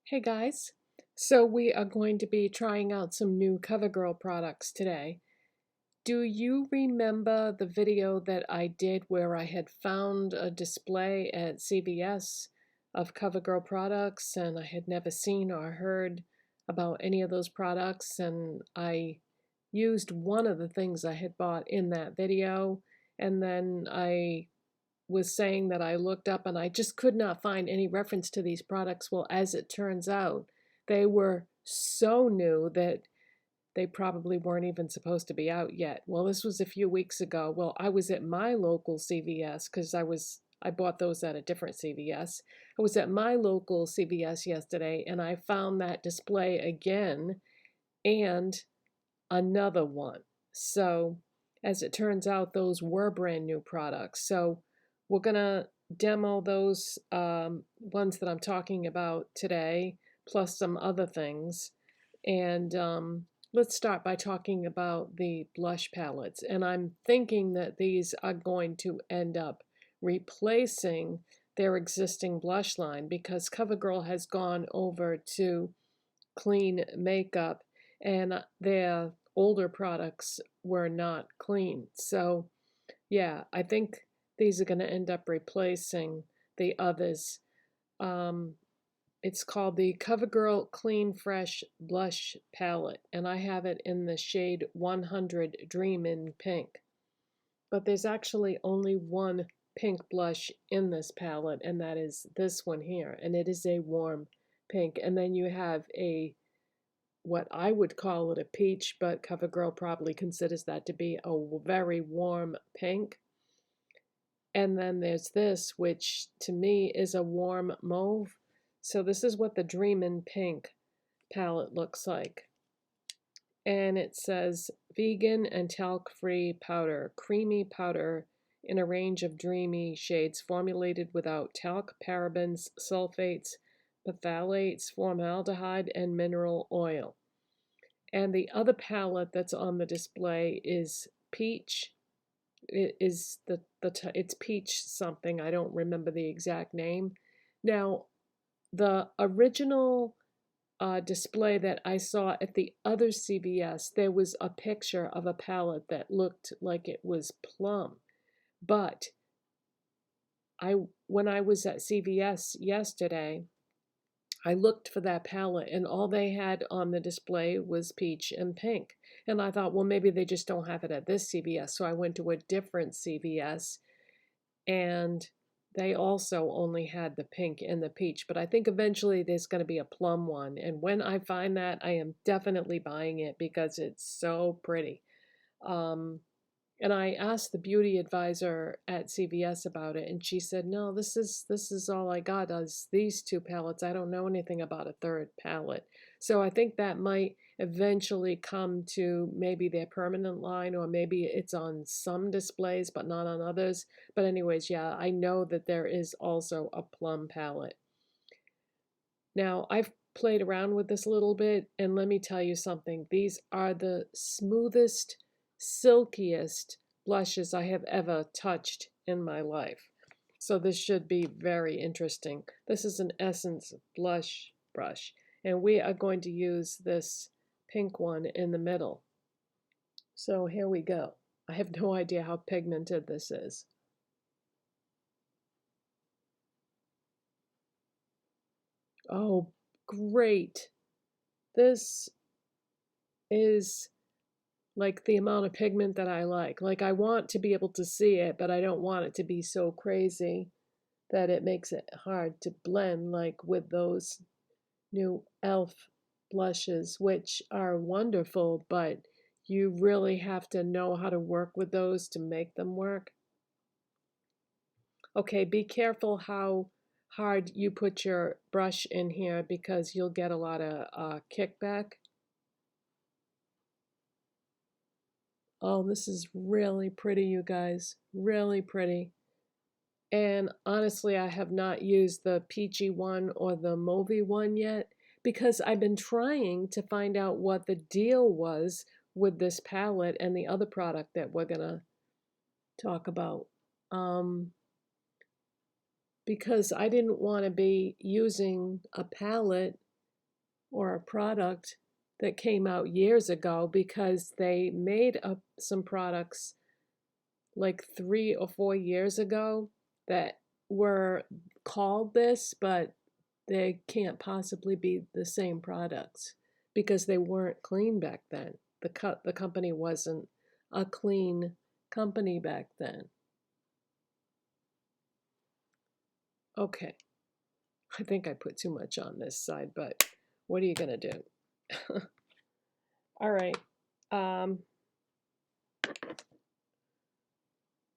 Hey guys, so we are going to be trying out some new CoverGirl products today. Do you remember the video that I did where I had found a display at CVS of CoverGirl products and I had never seen or heard about any of those products, and I used one of the things I had bought in that video, and then I was saying that I looked up and I just could not find any reference to these products. Well, as it turns out, they were so new that they probably weren't even supposed to be out yet. Well, this was a few weeks ago. Well, I was at my local CVS because I bought those at a different CVS. I was at my local CVS yesterday and I found that display again and another one. So, as it turns out, those were brand new products. So, we're going to demo those ones that I'm talking about today, plus some other things. And let's start by talking about the blush palettes. And I'm thinking that these are going to end up replacing their existing blush line because CoverGirl has gone over to clean makeup and their older products were not clean. So yeah, I think these are going to end up replacing the others. Um, it's called the CoverGirl Clean Fresh Blush Palette, and I have it in the shade 100 Dream in Pink. But there's actually only one pink blush in this palette, and that is this one here, and it is a warm pink. And then you have a what I would call it a peach, but CoverGirl probably considers that to be a very warm pink. And then there's this, which to me is a warm mauve. So this is what the Dream in Pink palette looks like. And it says vegan and talc-free powder, creamy powder in a range of dreamy shades formulated without talc, parabens, sulfates, phthalates, formaldehyde, and mineral oil. And the other palette that's on the display is peach. It is it's peach something. I don't remember the exact name. Now, the original display that I saw at the other CVS, there was a picture of a palette that looked like it was plum. But when I was at CVS yesterday, I looked for that palette and all they had on the display was peach and pink. And I thought, well, maybe they just don't have it at this CVS. So I went to a different CVS and they also only had the pink and the peach. But I think eventually there's going to be a plum one. And when I find that, I am definitely buying it because it's so pretty. Um, and I asked the beauty advisor at CVS about it, and she said, "No, this is all I got is these two palettes. I don't know anything about a third palette." So I think that might eventually come to maybe their permanent line, or maybe it's on some displays but not on others. But anyways, yeah, I know that there is also a plum palette. Now, I've played around with this a little bit, and let me tell you something. These are the smoothest, silkiest blushes I have ever touched in my life. So this should be very interesting. This is an Essence blush brush, and we are going to use this pink one in the middle. So here we go. I have no idea how pigmented this is. Oh, great. This is like the amount of pigment that I like. Like I want to be able to see it, but I don't want it to be so crazy that it makes it hard to blend like with those new e.l.f. blushes, which are wonderful, but you really have to know how to work with those to make them work. Okay, be careful how hard you put your brush in here because you'll get a lot of kickback. Oh, this is really pretty, you guys. Really pretty. And honestly, I have not used the peachy one or the mauvey one yet because I've been trying to find out what the deal was with this palette and the other product that we're going to talk about. Because I didn't want to be using a palette or a product that came out years ago, because they made up some products like 3 or 4 years ago that were called this, but they can't possibly be the same products because they weren't clean back then. The company wasn't a clean company back then. Okay, I think I put too much on this side, but what are you gonna do? All right.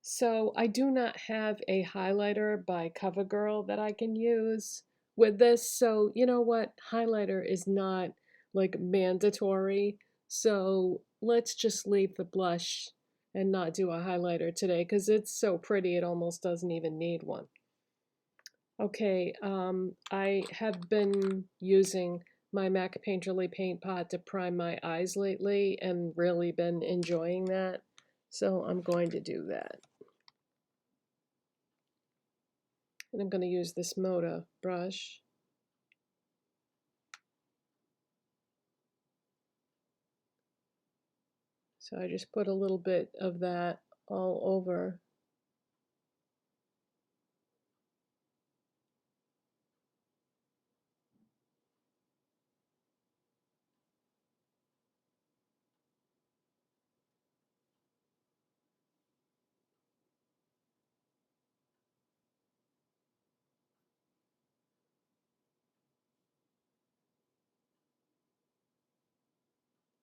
So I do not have a highlighter by CoverGirl that I can use with this. So you know what? Highlighter is not like mandatory. So let's just leave the blush and not do a highlighter today because it's so pretty it almost doesn't even need one. Okay, I have been using my MAC Painterly paint pot to prime my eyes lately and really been enjoying that. So I'm going to do that. And I'm going to use this Moda brush. So I just put a little bit of that all over.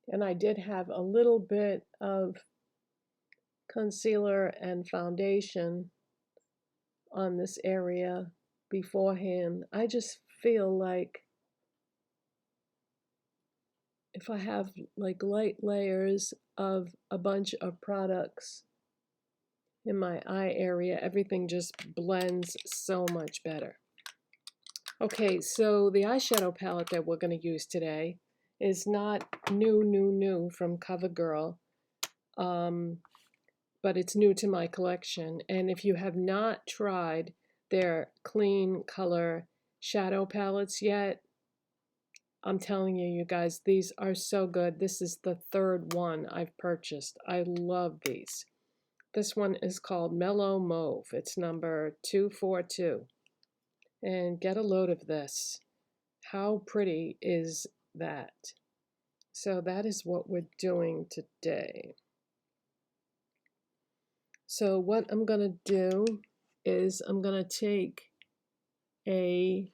And I did have a little bit of concealer and foundation on this area beforehand. I just feel like if I have like light layers of a bunch of products in my eye area, everything just blends so much better. Okay, so the eyeshadow palette that we're going to use today is not new from CoverGirl, but it's new to my collection. And if you have not tried their clean color shadow palettes yet, I'm telling you, you guys, these are so good. This is the third one I've purchased. I love these. This one is called Mellow Mauve. It's number 242. And get a load of this. How pretty is that? So that is what we're doing today. So what I'm going to do is I'm going to take a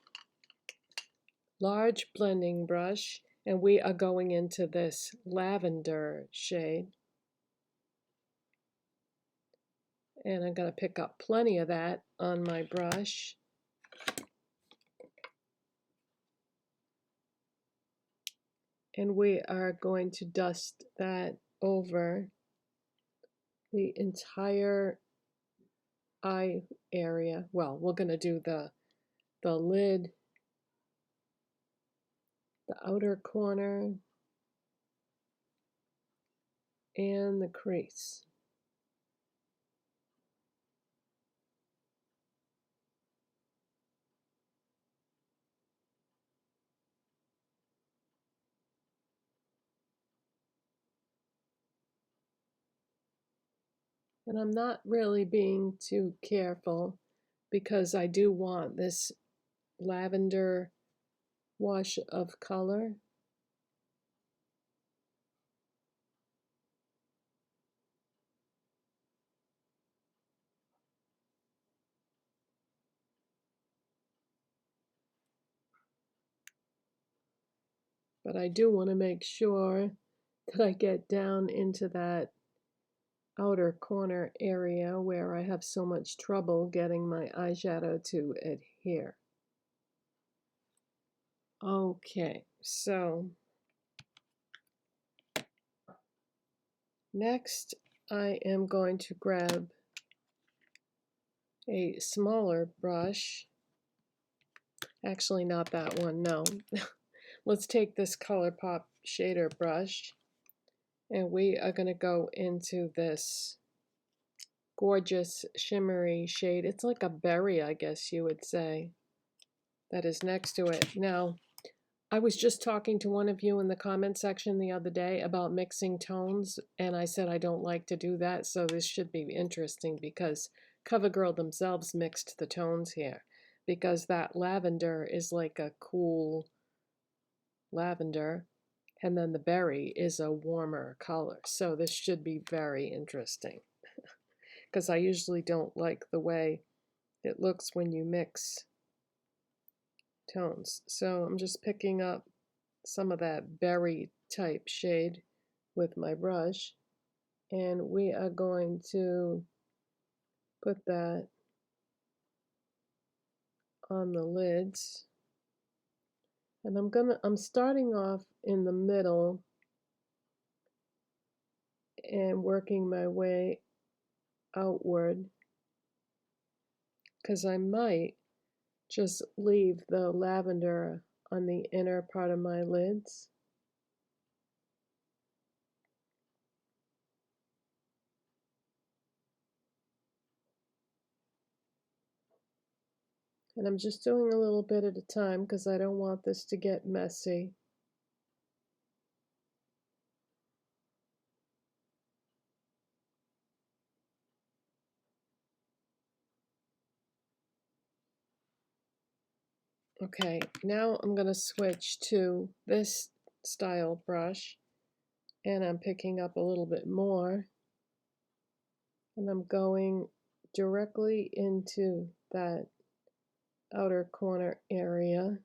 large blending brush, and we are going into this lavender shade. And I'm going to pick up plenty of that on my brush. And we are going to dust that over the entire eye area. Well, we're going to do the lid, the outer corner, and the crease. And I'm not really being too careful because I do want this lavender wash of color. But I do want to make sure that I get down into that outer corner area where I have so much trouble getting my eyeshadow to adhere. Okay, so next I am going to grab a smaller brush. Actually, not that one, no. Let's take this ColourPop shader brush, and we are going to go into this gorgeous shimmery shade. It's like a berry, I guess you would say, that is next to it. Now, I was just talking to one of you in the comment section the other day about mixing tones, and I said I don't like to do that, so this should be interesting because CoverGirl themselves mixed the tones here, because that lavender is like a cool lavender, and then the berry is a warmer color. So this should be very interesting, because I usually don't like the way it looks when you mix tones. So I'm just picking up some of that berry type shade with my brush, and we are going to put that on the lids. And I'm starting off in the middle and working my way outward, because I might just leave the lavender on the inner part of my lids. And I'm just doing a little bit at a time because I don't want this to get messy. Okay, now I'm going to switch to this style brush, and I'm picking up a little bit more, and I'm going directly into that outer corner area,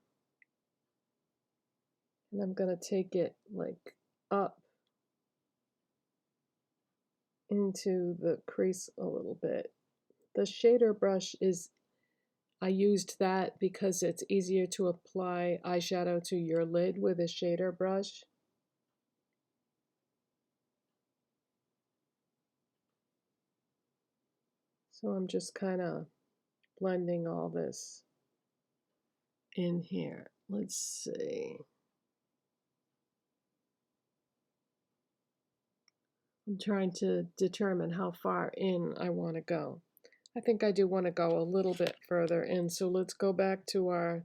and I'm going to take it like up into the crease a little bit. The shader brush is, I used that because it's easier to apply eyeshadow to your lid with a shader brush. So I'm just kind of blending all this in here. Let's see. I'm trying to determine how far in I want to go. I think I do want to go a little bit further in, so let's go back to our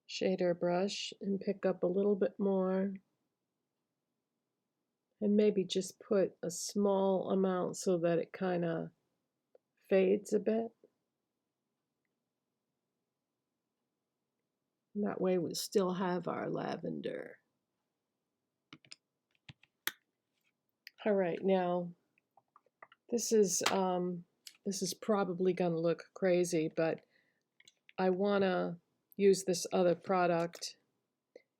shader brush and pick up a little bit more, and maybe just put a small amount so that it kind of fades a bit. And that way we still have our lavender. All right, now this is probably going to look crazy, but I want to use this other product,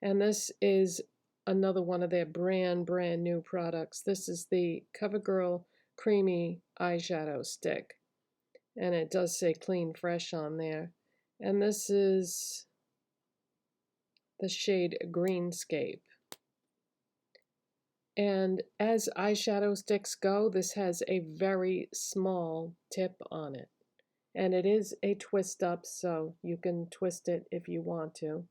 and this is another one of their brand new products. This is the CoverGirl Creamy Eyeshadow Stick, and it does say Clean Fresh on there. And this is the shade Greenscape. And as eyeshadow sticks go, this has a very small tip on it. And it is a twist up, so you can twist it if you want to.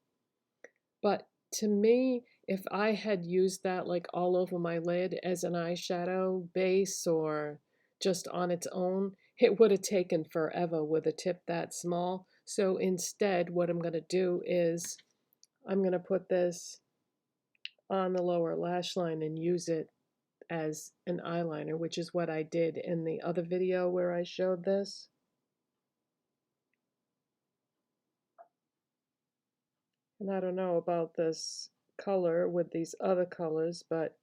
But to me, if I had used that like all over my lid as an eyeshadow base or just on its own, it would have taken forever with a tip that small. So instead, what I'm going to do is I'm going to put this on the lower lash line and use it as an eyeliner, which is what I did in the other video where I showed this. And I don't know about this color with these other colors, but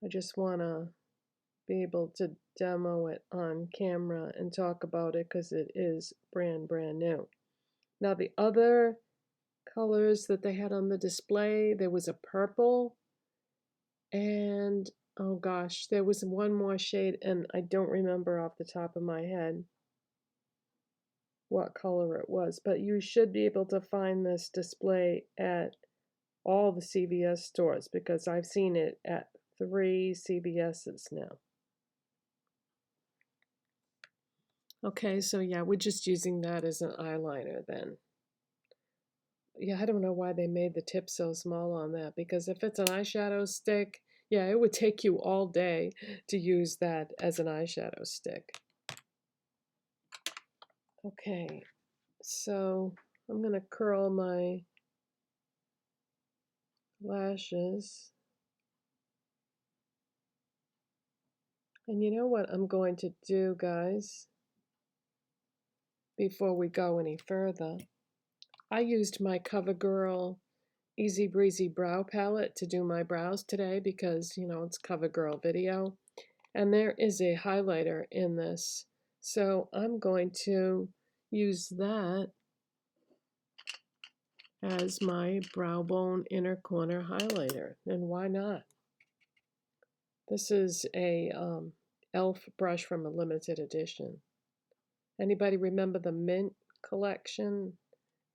I just want to be able to demo it on camera and talk about it because it is brand new. Now the other colors that they had on the display, there was a purple, and oh gosh, there was one more shade, and I don't remember off the top of my head what color it was, but you should be able to find this display at all the CVS stores because I've seen it at 3 CVS's now. Okay, so yeah, we're just using that as an eyeliner then. Yeah, I don't know why they made the tip so small on that, because if it's an eyeshadow stick, yeah, it would take you all day to use that as an eyeshadow stick. Okay, so I'm going to curl my lashes. And you know what I'm going to do, guys, before we go any further? I used my CoverGirl Easy Breezy Brow Palette to do my brows today because, you know, it's CoverGirl video. And there is a highlighter in this. So I'm going to use that as my brow bone inner corner highlighter. And why not? This is a e.l.f. brush from a limited edition. Anybody remember the Mint collection?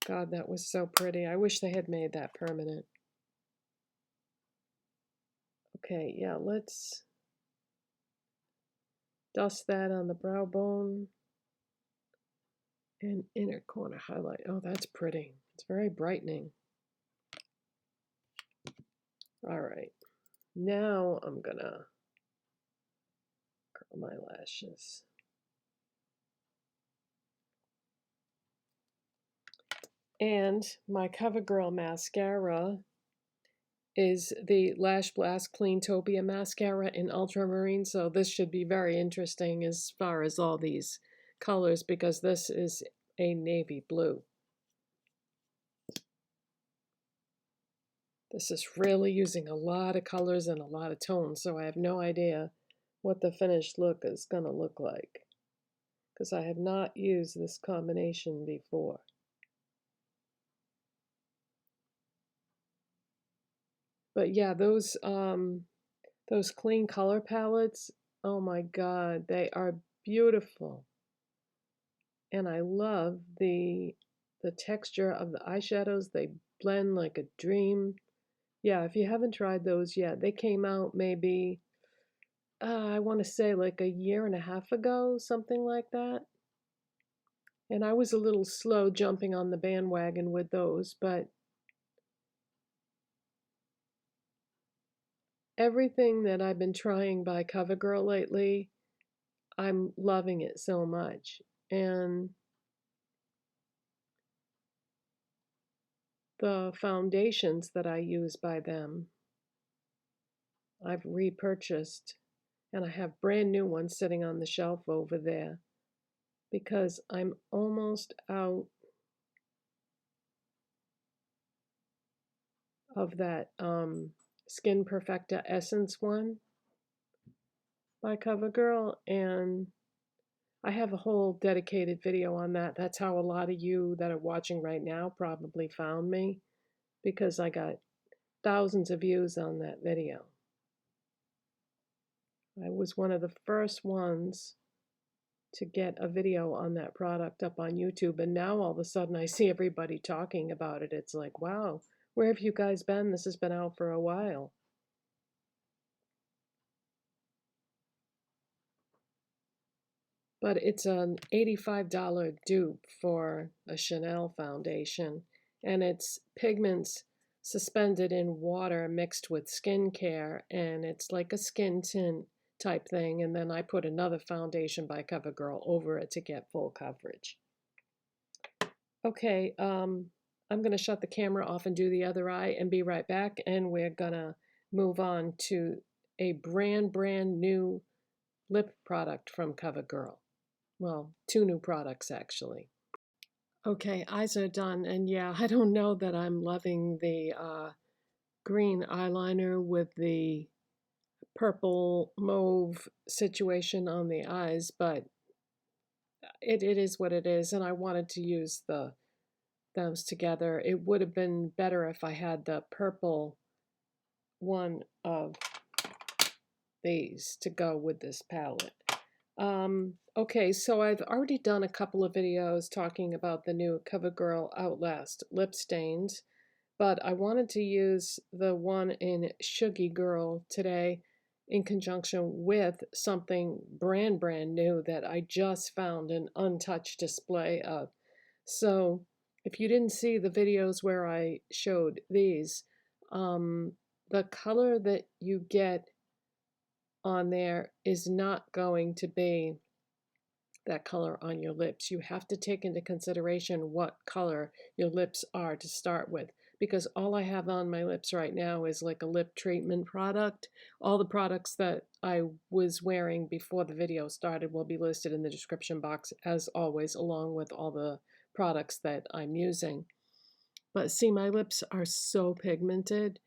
God, that was so pretty. I wish they had made that permanent. Okay, yeah, let's dust that on the brow bone and inner corner highlight. Oh, that's pretty. It's very brightening. All right, now I'm gonna curl my lashes. And my CoverGirl mascara is the LashBlast Cleantopia mascara in Ultramarine, so this should be very interesting as far as all these colors because this is a navy blue. This is really using a lot of colors and a lot of tones, so I have no idea what the finished look is going to look like because I have not used this combination before. But yeah, those clean color palettes, oh my God, they are beautiful. And I love the texture of the eyeshadows. They blend like a dream. Yeah, if you haven't tried those yet, they came out maybe, I want to say like a year and a half ago, something like that. And I was a little slow jumping on the bandwagon with those, but everything that I've been trying by CoverGirl lately, I'm loving it so much. And the foundations that I use by them, I've repurchased, and I have brand new ones sitting on the shelf over there because I'm almost out of that Skin Perfector Essence one by CoverGirl, and I have a whole dedicated video on that. That's how a lot of you that are watching right now probably found me, because I got thousands of views on that video. I was one of the first ones to get a video on that product up on YouTube, and now all of a sudden I see everybody talking about it. It's like, wow, where have you guys been? This has been out for a while. But it's an $85 dupe for a Chanel foundation, and it's pigments suspended in water mixed with skincare, and it's like a skin tint type thing, and then I put another foundation by CoverGirl over it to get full coverage. Okay, I'm going to shut the camera off and do the other eye and be right back, and we're going to move on to a brand new lip product from CoverGirl. Well, two new products actually. Okay, eyes are done, and yeah, I don't know that I'm loving the green eyeliner with the purple mauve situation on the eyes, but it is what it is, and I wanted to use those together. It would have been better if I had the purple one of these to go with this palette. Okay, so I've already done a couple of videos talking about the new CoverGirl Outlast lip stains, but I wanted to use the one in Sugey Girl today in conjunction with something brand new that I just found an untouched display of. So if you didn't see the videos where I showed these, the color that you get on there is not going to be that color on your lips. You have to take into consideration what color your lips are to start with, because all I have on my lips right now is like a lip treatment product. All the products that I was wearing before the video started will be listed in the description box as always, along with all the products that I'm using. But see, my lips are so pigmented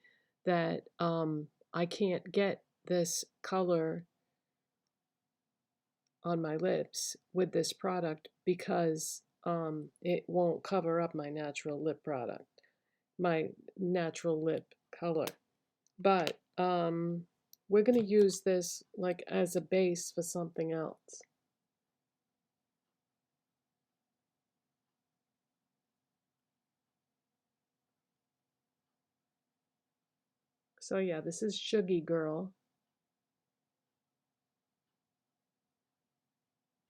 that I can't get this color on my lips with this product because it won't cover up my natural lip product, my natural lip color. But we're going to use this like as a base for something else. So yeah, this is Sugey Girl.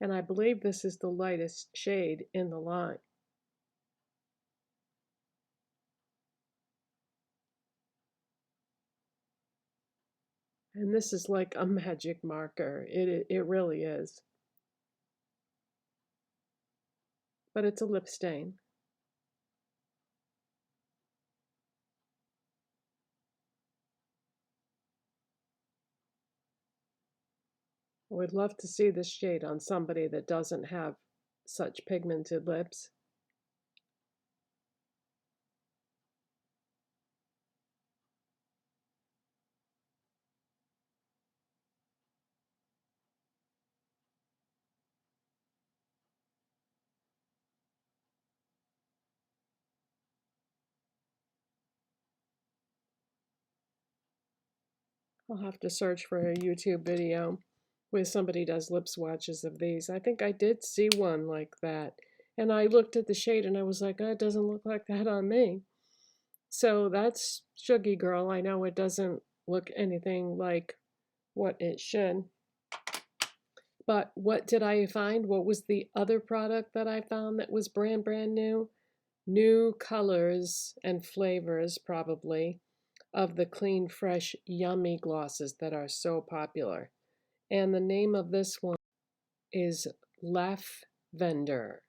And I believe this is the lightest shade in the line. And this is like a magic marker. It really is. But it's a lip stain. I would love to see this shade on somebody that doesn't have such pigmented lips. I'll have to search for a YouTube video where somebody does lip swatches of these. I think I did see one like that. And I looked at the shade and I was like, oh, it doesn't look like that on me. So that's Sugey Girl. I know it doesn't look anything like what it should. But what did I find? What was the other product that I found that was brand new? New colors and flavors, probably, of the Clean Fresh Yummy glosses that are so popular. And the name of this one is Laugh-Vender.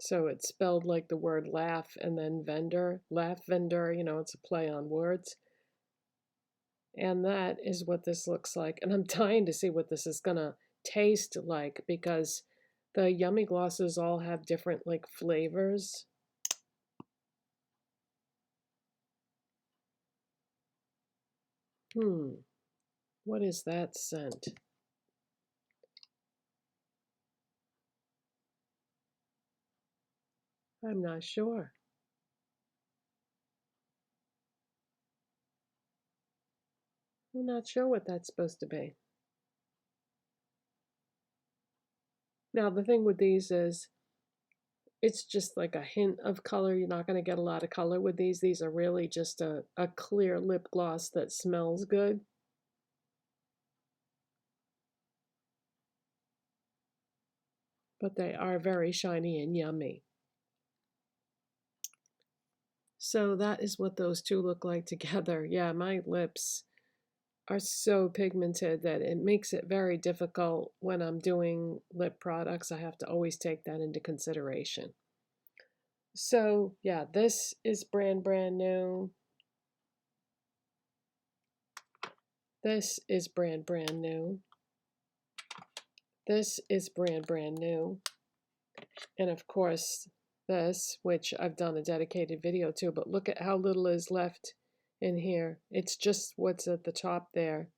So it's spelled like the word laugh and then vendor. Laugh-Vender, you know, it's a play on words. And that is what this looks like. And I'm dying to see what this is going to taste like because the Yummy glosses all have different like flavors. What is that scent? I'm not sure. I'm not sure what that's supposed to be. Now, the thing with these is it's just like a hint of color. You're not going to get a lot of color with these. These are really just a clear lip gloss that smells good. But they are very shiny and yummy. So that is what those two look like together. Yeah, my lips are so pigmented that it makes it very difficult when I'm doing lip products. I have to always take that into consideration. So yeah, this is brand new. This is brand new. This is brand new. And of course, this, which I've done a dedicated video to, but look at how little is left in here. It's just what's at the top there.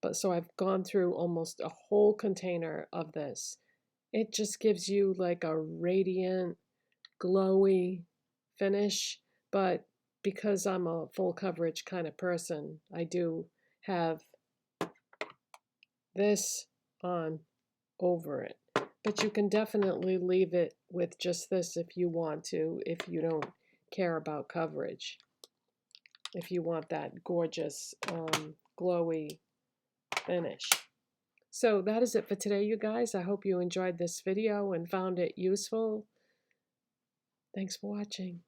But so I've gone through almost a whole container of this. It just gives you like a radiant, glowy finish. But because I'm a full coverage kind of person, I do have this on over it. But you can definitely leave it with just this if you want to, if you don't care about coverage. If you want that gorgeous, glowy finish. So that is it for today, you guys. I hope you enjoyed this video and found it useful. Thanks for watching.